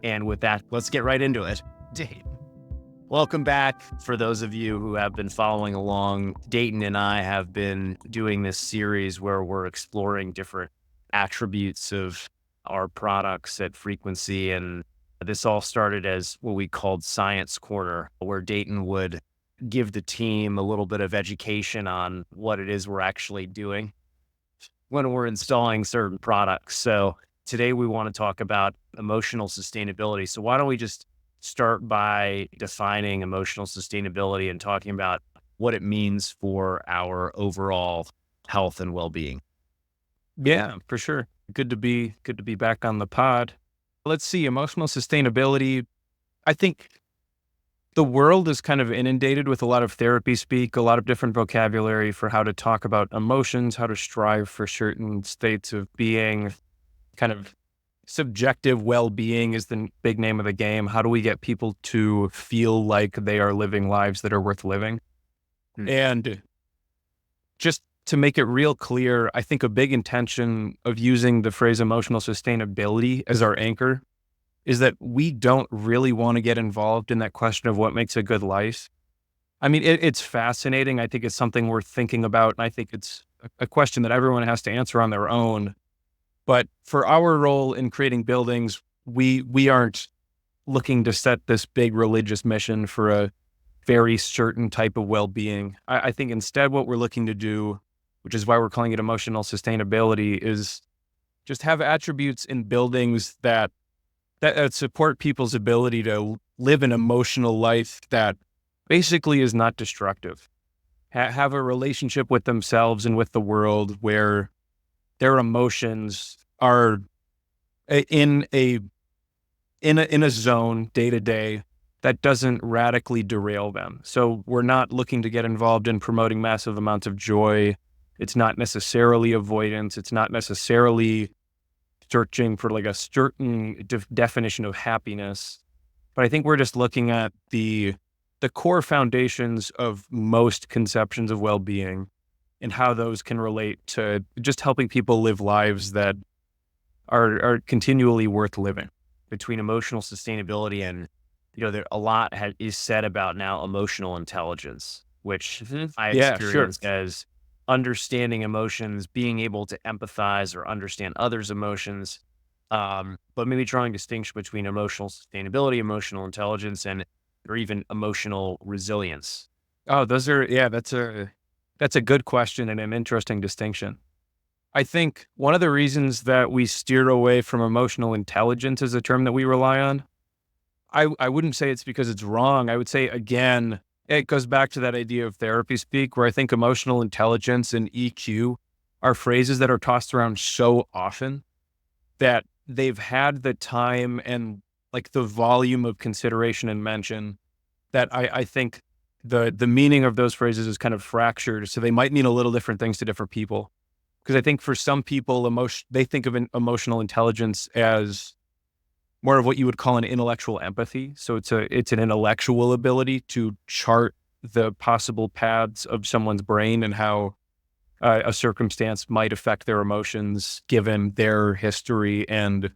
And with that, let's get right into it. Dayton. Welcome back. For those of you who have been following along, Dayton and I have been doing this series where we're exploring different attributes of our products at Frequency. And this all started as what we called Science Corner, where Dayton would give the team a little bit of education on what it is we're actually doing when we're installing certain products. So today we want to talk about emotional sustainability. So why don't we just start by defining emotional sustainability and talking about what it means for our overall health and well-being. Yeah, for sure. Good to be back on the pod. Let's see, emotional sustainability. I think the world is kind of inundated with a lot of therapy speak, a lot of different vocabulary for how to talk about emotions, how to strive for certain states of being. Kind of subjective well-being is the big name of the game. How do we get people to feel like they are living lives that are worth living? And just to make it real clear, I think a big intention of using the phrase emotional sustainability as our anchor is that we don't really want to get involved in that question of what makes a good life. I mean, it's fascinating. I think it's something worth thinking about. And I think it's a question that everyone has to answer on their own. But for our role in creating buildings, we aren't looking to set this big religious mission for a very certain type of well-being. I think instead what we're looking to do, which is why we're calling it emotional sustainability, is just have attributes in buildings that support people's ability to live an emotional life that basically is not destructive. Have a relationship with themselves and with the world where their emotions are in a zone day to day that doesn't radically derail them. So we're not looking to get involved in promoting massive amounts of joy. It's not necessarily avoidance. It's not necessarily searching for like a certain definition of happiness. But I think we're just looking at the core foundations of most conceptions of well-being and how those can relate to just helping people live lives that are continually worth living. Between emotional sustainability and, a lot is said about now emotional intelligence, which I Yeah, sure. experience as understanding emotions, being able to empathize or understand others' emotions, but maybe drawing distinction between emotional sustainability, emotional intelligence, or even emotional resilience. Oh, that's a good question and an interesting distinction. I think one of the reasons that we steer away from emotional intelligence as a term that we rely on, I wouldn't say it's because it's wrong. I would say, again, it goes back to that idea of therapy speak, where I think emotional intelligence and EQ are phrases that are tossed around so often that they've had the time and like the volume of consideration and mention that I think the meaning of those phrases is kind of fractured. So they might mean a little different things to different people. Because I think for some people, they think of emotional intelligence as more of what you would call an intellectual empathy. So it's an intellectual ability to chart the possible paths of someone's brain and how a circumstance might affect their emotions given their history and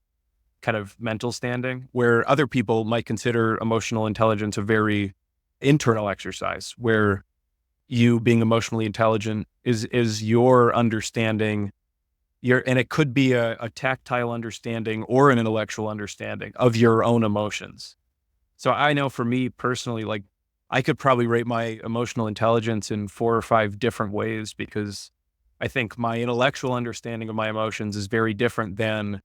kind of mental standing, where other people might consider emotional intelligence a very internal exercise, where you being emotionally intelligent is your understanding, and it could be a tactile understanding or an intellectual understanding of your own emotions. So I know for me personally, like I could probably rate my emotional intelligence in 4 or 5 different ways, because I think my intellectual understanding of my emotions is very different than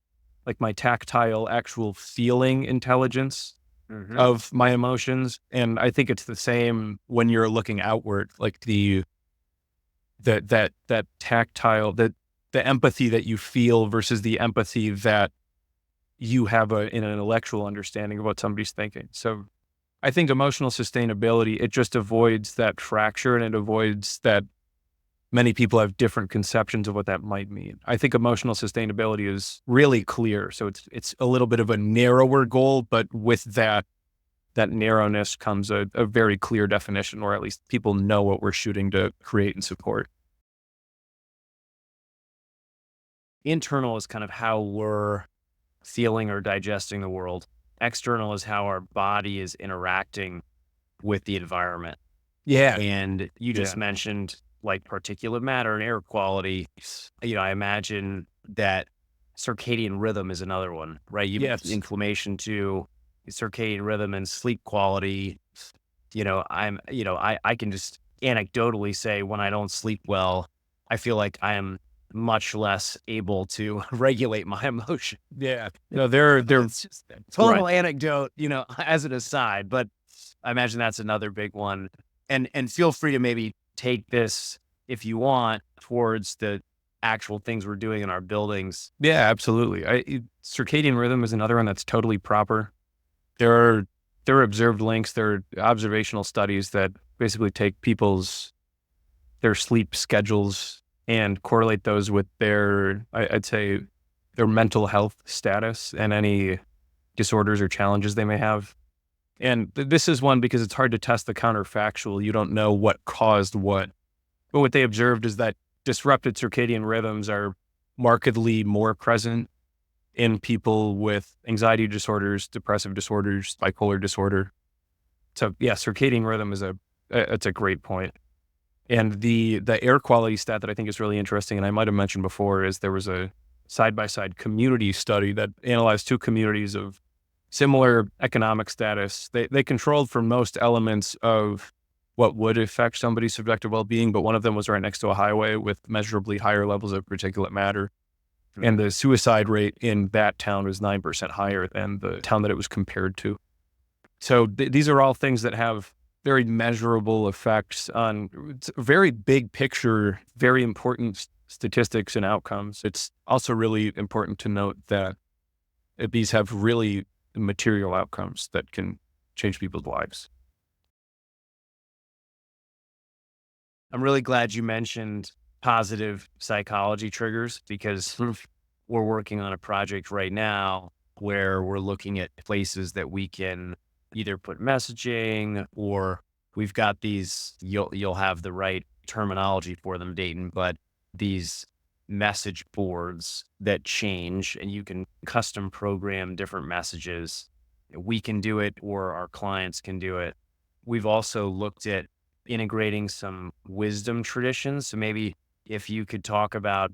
like my tactile, actual feeling intelligence of my emotions. And I think it's the same when you're looking outward, like that tactile, the empathy that you feel versus the empathy that you have an intellectual understanding of what somebody's thinking. So I think emotional sustainability, it just avoids that fracture, and it avoids that many people have different conceptions of what that might mean. I think emotional sustainability is really clear. So it's a little bit of a narrower goal, but with that narrowness comes a very clear definition, or at least people know what we're shooting to create and support. Internal is kind of how we're feeling or digesting the world. external is how our body is interacting with the environment. Yeah. And you just Yeah. mentioned like particulate matter and air quality. I imagine that circadian rhythm is another one, right? Yes. Inflammation to circadian rhythm and sleep quality. I can just anecdotally say when I don't sleep well, I feel like I am much less able to regulate my emotion. Yeah. No, they're It's just a right. total anecdote, as an aside, but I imagine that's another big one. And feel free to maybe take this if you want towards the actual things we're doing in our buildings. Yeah, absolutely. Circadian rhythm is another one that's totally proper. There are observed links, there are observational studies that basically take their sleep schedules and correlate those with I'd say their mental health status and any disorders or challenges they may have. And this is one because it's hard to test the counterfactual. You don't know what caused what. But what they observed is that disrupted circadian rhythms are markedly more present in people with anxiety disorders, depressive disorders, bipolar disorder. So yeah, circadian rhythm it's a great point. And the air quality stat that I think is really interesting, and I might have mentioned before, is there was a side-by-side community study that analyzed two communities of similar economic status. They controlled for most elements of what would affect somebody's subjective well-being, but one of them was right next to a highway with measurably higher levels of particulate matter. And the suicide rate in that town was 9% higher than the town that it was compared to. So these are all things that have very measurable effects on very big picture, very important statistics and outcomes. It's also really important to note that these have really material outcomes that can change people's lives. I'm really glad you mentioned positive psychology triggers because we're working on a project right now where we're looking at places that we can either put messaging or we've got these, you'll have the right terminology for them, Dayton, but these message boards that change and you can custom program different messages. We can do it or our clients can do it. We've also looked at integrating some wisdom traditions. So maybe if you could talk about,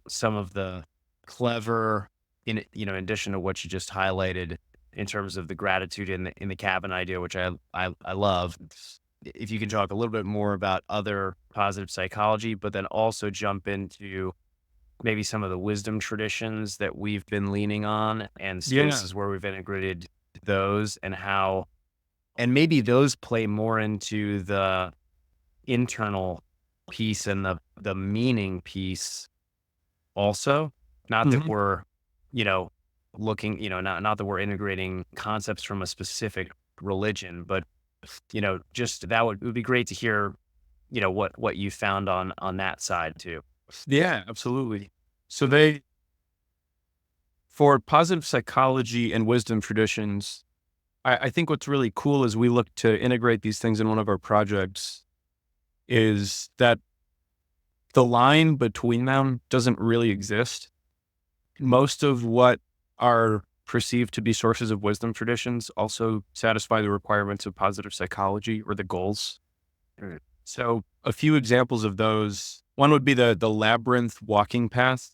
some of the clever, in addition to what you just highlighted in terms of the gratitude in the cabin idea, which I love. If you can talk a little bit more about other positive psychology, but then also jump into maybe some of the wisdom traditions that we've been leaning on and Yeah. spaces where we've integrated those and maybe those play more into the internal piece and the meaning piece also. Not that Mhm. we're, looking, not that we're integrating concepts from a specific religion, but just that it would be great to hear, what you found on that side too. Yeah, absolutely. So for positive psychology and wisdom traditions, I think what's really cool as we look to integrate these things in one of our projects is that the line between them doesn't really exist. Most of what are perceived to be sources of wisdom traditions also satisfy the requirements of positive psychology or the goals. Right. So a few examples of those, one would be the labyrinth walking path.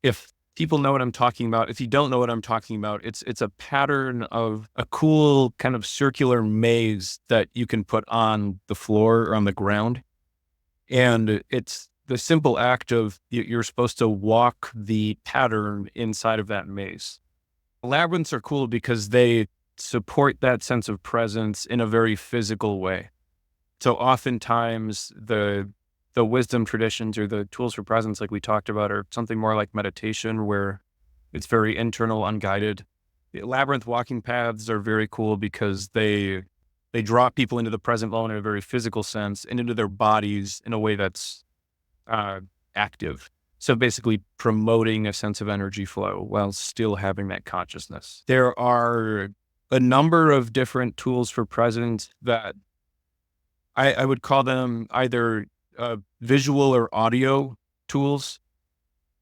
If people know what I'm talking about, if you don't know what I'm talking about, it's a pattern of a cool kind of circular maze that you can put on the floor or on the ground. And it's the simple act of you're supposed to walk the pattern inside of that maze. Labyrinths are cool because they support that sense of presence in a very physical way. So oftentimes the wisdom traditions or the tools for presence, like we talked about, are something more like meditation where it's very internal, unguided. The labyrinth walking paths are very cool because they draw people into the present moment in a very physical sense and into their bodies in a way that's active. So basically promoting a sense of energy flow while still having that consciousness. There are a number of different tools for presence that I would call them either visual or audio tools.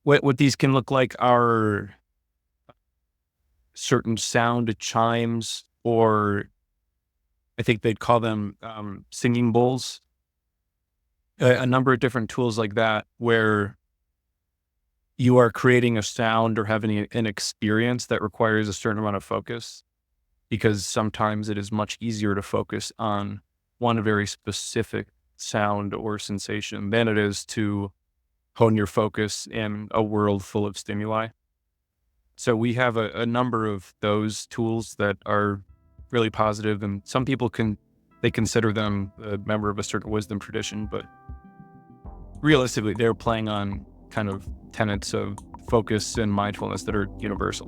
What these can look like are certain sound chimes, or I think they'd call them singing bowls, a number of different tools like that, where you are creating a sound or having an experience that requires a certain amount of focus, because sometimes it is much easier to focus on one very specific sound or sensation than it is to hone your focus in a world full of stimuli. So we have a number of those tools that are really positive, and some people they consider them a member of a certain wisdom tradition, but realistically, they're playing on kind of tenets of focus and mindfulness that are universal.